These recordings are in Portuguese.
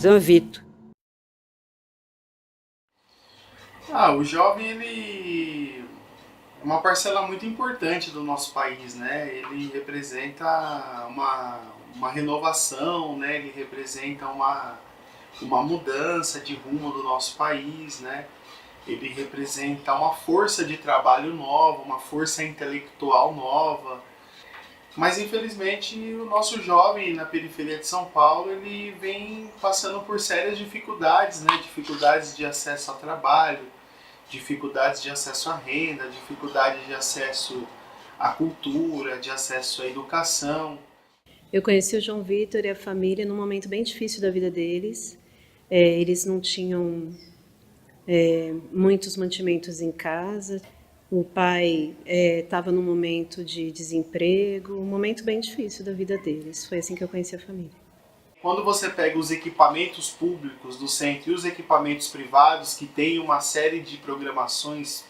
João Vitor. O jovem, ele é uma parcela muito importante do nosso país, né? Ele representa uma renovação, né? Ele representa uma mudança de rumo do nosso país, né? Ele representa uma força de trabalho nova, uma força intelectual nova. Mas infelizmente o nosso jovem na periferia de São Paulo, ele vem passando por sérias dificuldades, né? Dificuldades de acesso ao trabalho, dificuldades de acesso à renda, dificuldades de acesso à cultura, de acesso à educação. Eu conheci o João Vitor e a família num momento bem difícil da vida deles. Eles não tinham muitos mantimentos em casa. O pai estava num momento de desemprego, um momento bem difícil da vida deles. Foi assim que eu conheci a família. Quando você pega os equipamentos públicos do centro e os equipamentos privados que têm uma série de programações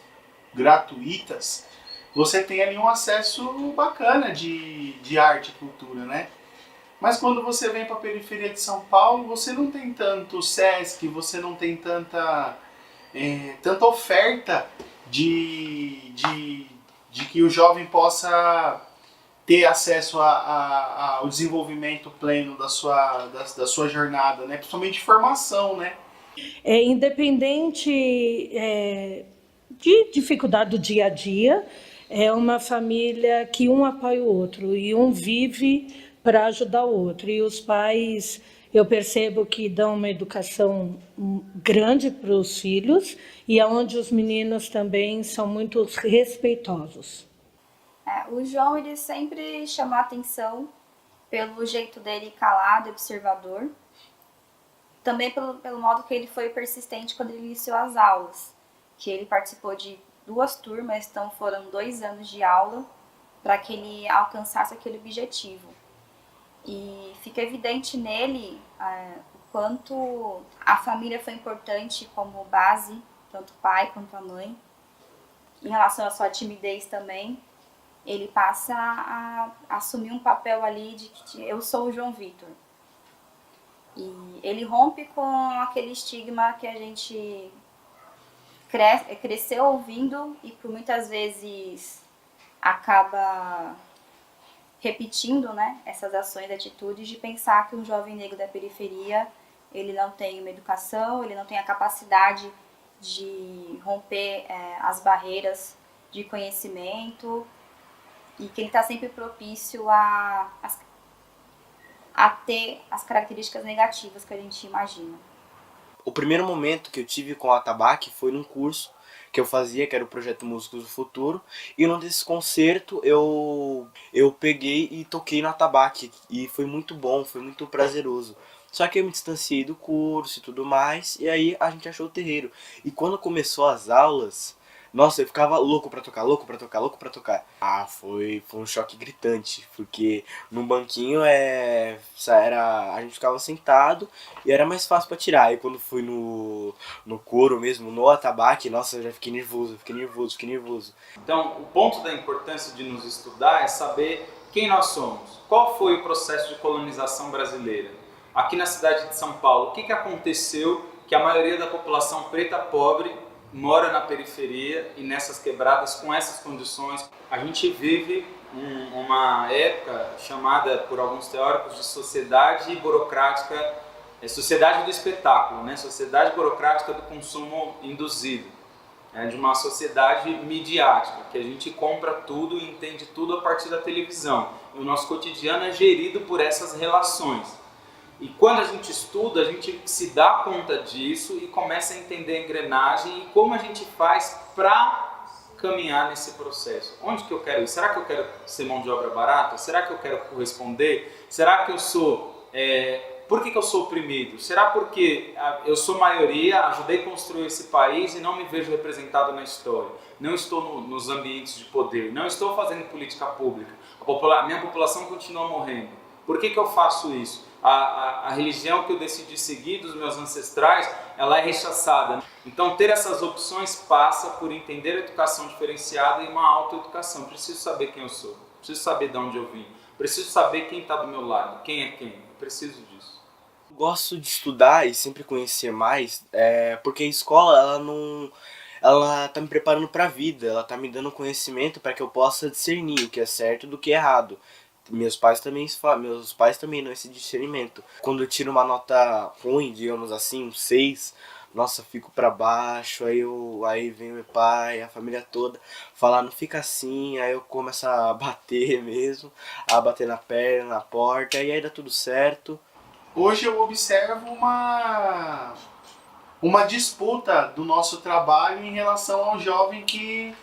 gratuitas, você tem ali um acesso bacana de arte e cultura, né? Mas quando você vem para a periferia de São Paulo, você não tem tanto SESC, você não tem tanta oferta de que o jovem possa ter acesso ao desenvolvimento pleno da sua jornada, né? Principalmente de formação, né? Independente de dificuldade do dia a dia, é uma família que um apoia o outro e um vive para ajudar o outro. E os pais, eu percebo que dão uma educação grande para os filhos e onde os meninos também são muito respeitosos. O João, ele sempre chamou a atenção pelo jeito dele calado e observador. Também pelo modo que ele foi persistente quando ele iniciou as aulas. Que ele participou de 2 turmas, então foram 2 anos de aula para que ele alcançasse aquele objetivo. E fica evidente nele o quanto a família foi importante como base, tanto o pai quanto a mãe. Em relação à sua timidez também, ele passa a assumir um papel ali de que eu sou o João Vitor. E ele rompe com aquele estigma que a gente cresceu ouvindo e por muitas vezes acaba repetindo, né, essas ações, atitudes de pensar que um jovem negro da periferia ele não tem uma educação, ele não tem a capacidade de romper as barreiras de conhecimento e que ele está sempre propício a ter as características negativas que a gente imagina. O primeiro momento que eu tive com o atabaque foi num curso que eu fazia, que era o Projeto Músicos do Futuro, e num desse concerto eu peguei e toquei no atabaque, e foi muito bom, foi muito prazeroso. Só que eu me distanciei do curso e tudo mais, e aí a gente achou o terreiro. E quando começou as aulas, nossa, eu ficava louco pra tocar, louco pra tocar, louco pra tocar. Foi um choque gritante, porque no banquinho a gente ficava sentado e era mais fácil pra tirar. Aí quando fui no coro mesmo, no atabaque, nossa, eu já fiquei nervoso. Então, o ponto da importância de nos estudar é saber quem nós somos. Qual foi o processo de colonização brasileira? Aqui na cidade de São Paulo, o que aconteceu que a maioria da população preta pobre mora na periferia e nessas quebradas com essas condições? A gente vive uma época chamada por alguns teóricos de sociedade burocrática, sociedade do espetáculo, né? Sociedade burocrática do consumo induzido, de uma sociedade midiática, que a gente compra tudo e entende tudo a partir da televisão. E o nosso cotidiano é gerido por essas relações. E quando a gente estuda, a gente se dá conta disso e começa a entender a engrenagem e como a gente faz para caminhar nesse processo. Onde que eu quero ir? Será que eu quero ser mão de obra barata? Será que eu quero corresponder? Será que eu sou... Por que eu sou oprimido? Será porque eu sou maioria, ajudei a construir esse país e não me vejo representado na história? Não estou nos ambientes de poder, não estou fazendo política pública. A minha população continua morrendo. Por que eu faço isso? A religião que eu decidi seguir dos meus ancestrais, ela é rechaçada. Então ter essas opções passa por entender a educação diferenciada e uma autoeducação. Preciso saber quem eu sou, preciso saber de onde eu vim, preciso saber quem está do meu lado, quem é quem, eu preciso disso. Gosto de estudar e sempre conhecer mais, porque a escola, ela tá me preparando para a vida, ela tá me dando conhecimento para que eu possa discernir o que é certo do que é errado. Meus pais também dão esse discernimento. Quando eu tiro uma nota ruim, digamos assim, um 6, nossa, fico para baixo, aí vem meu pai, a família toda, falar não fica assim, aí eu começo a bater mesmo, a bater na perna, na porta, e aí dá tudo certo. Hoje eu observo uma disputa do nosso trabalho em relação ao jovem que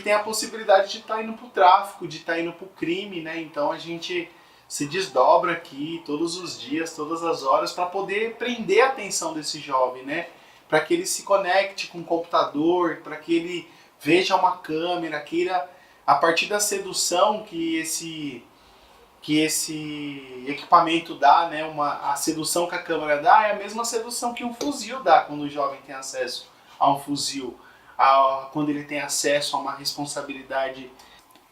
tem a possibilidade de estar indo para o tráfico, de estar indo para o crime, né? Então a gente se desdobra aqui todos os dias, todas as horas, para poder prender a atenção desse jovem, né? Para que ele se conecte com o computador, para que ele veja uma câmera, queira, a partir da sedução que esse equipamento dá, né? A sedução que a câmera dá é a mesma sedução que um fuzil dá quando o jovem tem acesso a um fuzil, quando ele tem acesso a uma responsabilidade.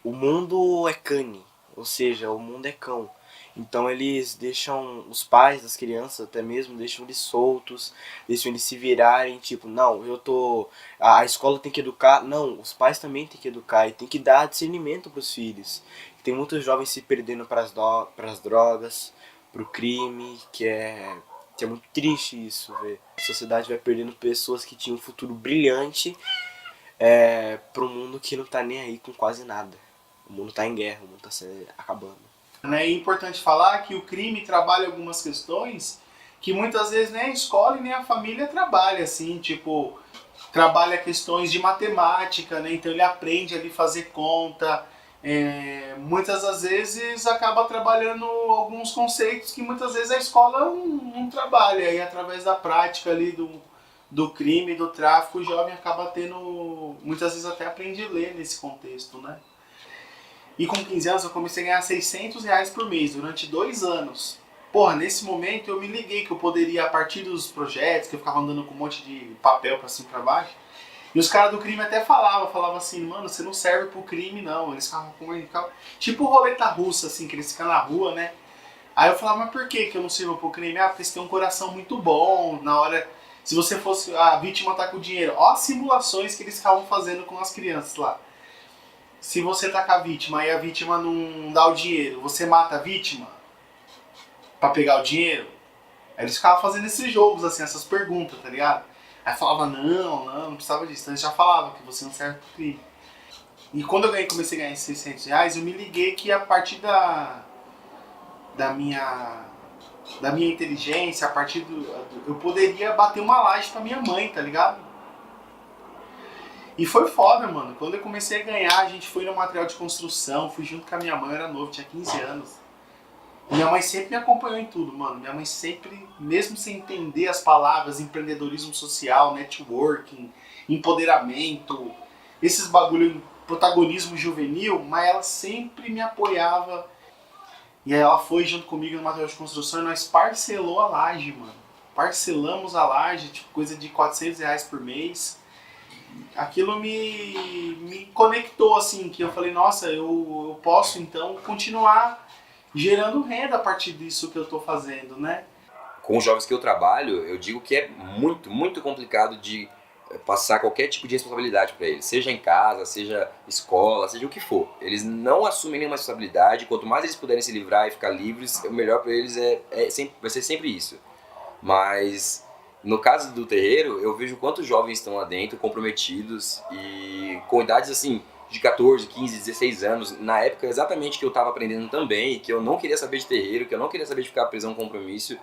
O mundo é cane, ou seja, o mundo é cão. Então eles deixam os pais das crianças, até mesmo, deixam eles soltos, deixam eles se virarem, tipo, não, a escola tem que educar, não, os pais também têm que educar e tem que dar discernimento para os filhos. Tem muitos jovens se perdendo para as drogas, para o crime, que é muito triste isso, ver. A sociedade vai perdendo pessoas que tinham um futuro brilhante para um mundo que não tá nem aí com quase nada. O mundo tá em guerra, o mundo tá acabando. É importante falar que o crime trabalha algumas questões que muitas vezes nem a escola e nem a família trabalha, assim, tipo, trabalha questões de matemática, né? Então ele aprende ali fazer conta, muitas das vezes acaba trabalhando alguns conceitos que muitas vezes a escola não trabalha, e através da prática ali do crime, do tráfico, o jovem acaba tendo, muitas vezes até aprende a ler nesse contexto, né? E com 15 anos eu comecei a ganhar R$600 por mês durante 2 anos. Porra, nesse momento eu me liguei que eu poderia, a partir dos projetos, que eu ficava andando com um monte de papel pra cima e pra baixo, e os caras do crime até falavam assim, mano, você não serve pro crime não. Eles ficavam tipo roleta russa, assim, que eles ficam na rua, né? Aí eu falava, mas por que eu não sirvo pro crime? Porque você tem um coração muito bom, na hora, se você fosse, a vítima tá com dinheiro. Ó as simulações que eles ficavam fazendo com as crianças lá. Se você tá com a vítima e a vítima não dá o dinheiro, você mata a vítima pra pegar o dinheiro? Aí eles ficavam fazendo esses jogos, assim, essas perguntas, tá ligado? Aí falava, não precisava disso. Então eles já falavam que você não serve pro crime. E quando eu comecei a ganhar esses R$600, eu me liguei que a partir da minha inteligência, a partir eu poderia bater uma laje pra minha mãe, tá ligado? E foi foda, mano. Quando eu comecei a ganhar, a gente foi no material de construção, fui junto com a minha mãe, eu era novo, tinha 15 anos. Minha mãe sempre me acompanhou em tudo, mano. Minha mãe sempre, mesmo sem entender as palavras, empreendedorismo social, networking, empoderamento, esses bagulho, protagonismo juvenil, mas ela sempre me apoiava. E aí ela foi junto comigo no material de construção e nós parcelou a laje, mano. Parcelamos a laje, tipo, coisa de R$400 por mês. Aquilo me conectou, assim, que eu falei, nossa, eu posso então continuar gerando renda a partir disso que eu tô fazendo, né? Com os jovens que eu trabalho, eu digo que é muito, muito complicado de passar qualquer tipo de responsabilidade para eles, seja em casa, seja escola, seja o que for. Eles não assumem nenhuma responsabilidade, quanto mais eles puderem se livrar e ficar livres, o melhor para eles vai ser sempre isso. Mas no caso do terreiro, eu vejo quantos jovens estão lá dentro, comprometidos e com idades assim, de 14, 15, 16 anos, na época exatamente que eu estava aprendendo também, e que eu não queria saber de terreiro, que eu não queria saber de ficar preso a um compromisso.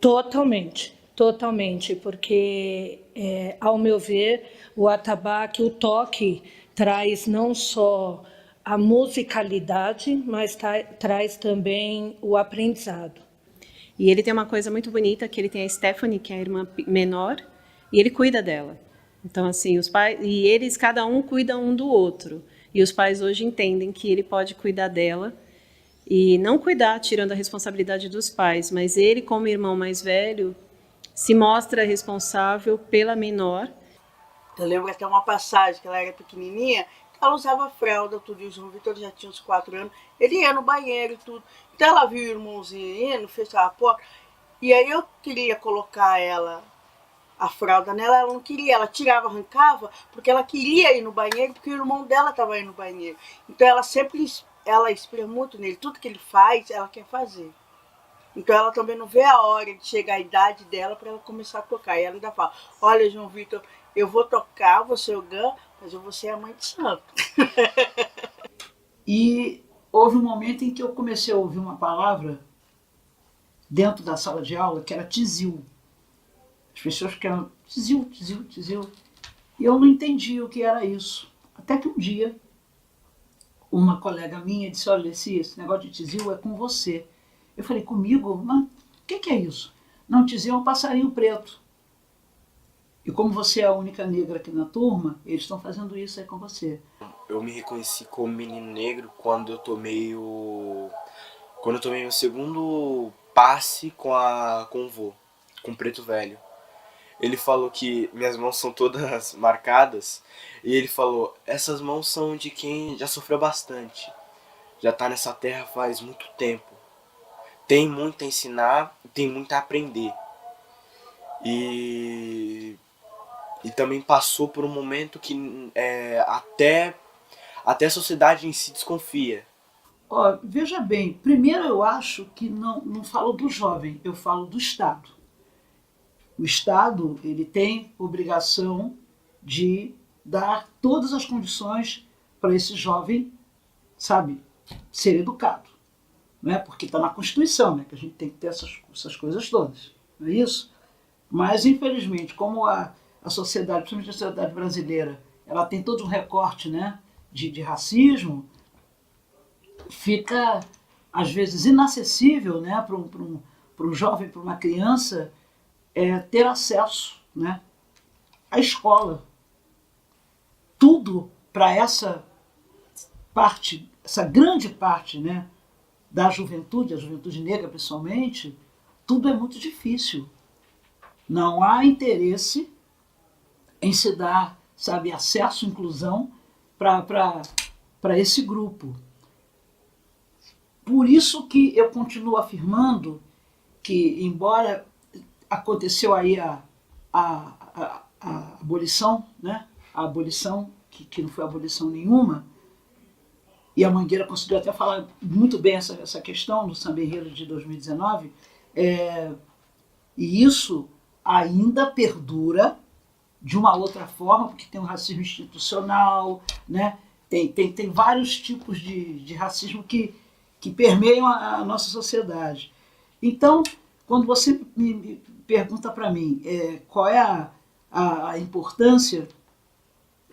Totalmente, porque, ao meu ver, o atabaque, o toque, traz não só a musicalidade, mas traz também o aprendizado. E ele tem uma coisa muito bonita, que ele tem a Stephanie, que é a irmã menor, e ele cuida dela. Então, assim, os pais, e eles, cada um cuida um do outro. E os pais hoje entendem que ele pode cuidar dela, e não cuidar tirando a responsabilidade dos pais, mas ele, como irmão mais velho, se mostra responsável pela menor. Eu lembro até uma passagem, que ela era pequenininha, ela usava fralda, tudo, e o João Vitor já tinha uns 4 anos, ele ia no banheiro e tudo. Então ela viu o irmãozinho indo, fechava a porta, E aí eu queria colocar ela, a fralda nela, ela não queria, ela tirava, arrancava, porque ela queria ir no banheiro, porque o irmão dela estava indo no banheiro. Então ela sempre, ela espera muito nele, tudo que ele faz, ela quer fazer. Então ela também não vê a hora de chegar a idade dela para ela começar a tocar. E ela ainda fala, olha, João Vitor, eu vou tocar, vou ser orgã, mas eu vou ser a mãe de santo. E houve um momento em que eu comecei a ouvir uma palavra dentro da sala de aula que era tizil. As pessoas ficavam tizil, tizil, tizil. E eu não entendi o que era isso. Até que um dia, uma colega minha disse, olha, esse negócio de tizil é com você. Eu falei, comigo? Mas o que é isso? Não, tizil é um passarinho preto. E como você é a única negra aqui na turma, eles estão fazendo isso aí com você. Eu me reconheci como menino negro quando eu tomei o segundo passe com o vô, com o preto velho. Ele falou que minhas mãos são todas marcadas e ele falou, essas mãos são de quem já sofreu bastante, já tá nessa terra faz muito tempo, tem muito a ensinar, tem muito a aprender. E também passou por um momento que até a sociedade em si desconfia. Ó, veja bem, primeiro eu acho que não falo do jovem, eu falo do Estado. O Estado, ele tem obrigação de dar todas as condições para esse jovem, sabe, ser educado. Não é? Porque está na Constituição, né, que a gente tem que ter essas coisas todas, não é isso? Mas, infelizmente, como a sociedade, principalmente a sociedade brasileira, ela tem todo um recorte, né, de racismo, fica, às vezes, inacessível, né, para um jovem, para uma criança, ter acesso, né, à escola. Tudo para essa parte, essa grande parte, né, da juventude, a juventude negra principalmente, tudo é muito difícil. Não há interesse em se dar, sabe, acesso, inclusão para esse grupo. Por isso que eu continuo afirmando que, embora aconteceu aí a abolição, né, a abolição, que não foi abolição nenhuma, e a Mangueira conseguiu até falar muito bem essa questão no Samba Enredo de 2019, e isso ainda perdura de uma outra forma, porque tem o racismo institucional, né? Tem vários tipos de racismo que permeiam a nossa sociedade. Então, quando você me pergunta para mim qual é a importância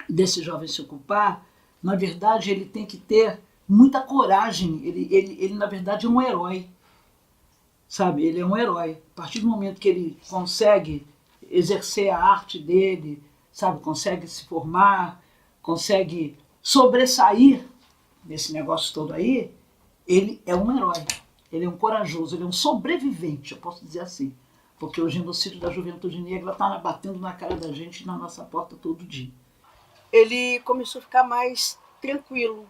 desse jovem se ocupar, na verdade ele tem que ter muita coragem, ele na verdade é um herói, sabe? Ele é um herói. A partir do momento que ele consegue exercer a arte dele, sabe? Consegue se formar, consegue sobressair nesse negócio todo aí, ele é um herói, ele é um corajoso, ele é um sobrevivente, eu posso dizer assim. Porque o genocídio da juventude negra está batendo na cara da gente e na nossa porta todo dia. Ele começou a ficar mais tranquilo.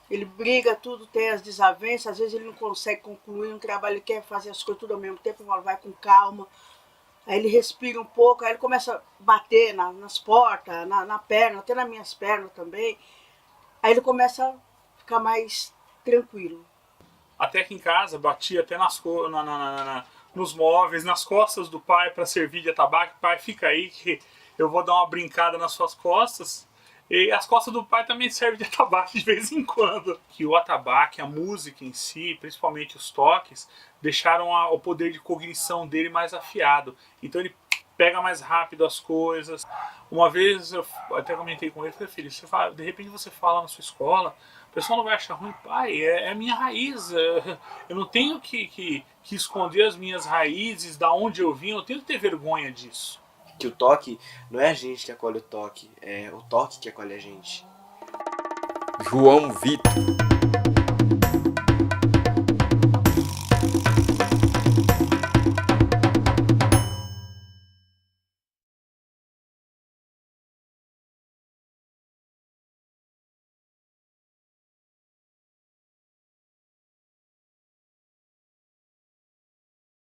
Ele briga, tudo, tem as desavenças, às vezes ele não consegue concluir um trabalho, ele quer fazer as coisas tudo ao mesmo tempo, vai com calma. Aí ele respira um pouco, aí ele começa a bater nas portas, na perna, até nas minhas pernas também. Aí ele começa a ficar mais tranquilo. Até que em casa batia até nos móveis, nas costas do pai para servir de atabaque. Pai, fica aí que eu vou dar uma brincada nas suas costas. E as costas do pai também servem de atabaque de vez em quando. Que o atabaque, a música em si, principalmente os toques, deixaram o poder de cognição dele mais afiado. Então ele pega mais rápido as coisas. Uma vez eu até comentei com ele, falei, filho, de repente você fala na sua escola, o pessoal não vai achar ruim. Pai, é a minha raiz, eu não tenho que esconder as minhas raízes, da onde eu vim, eu tenho que ter vergonha disso. Que o toque não é a gente que acolhe o toque, é o toque que acolhe a gente. João Vitor.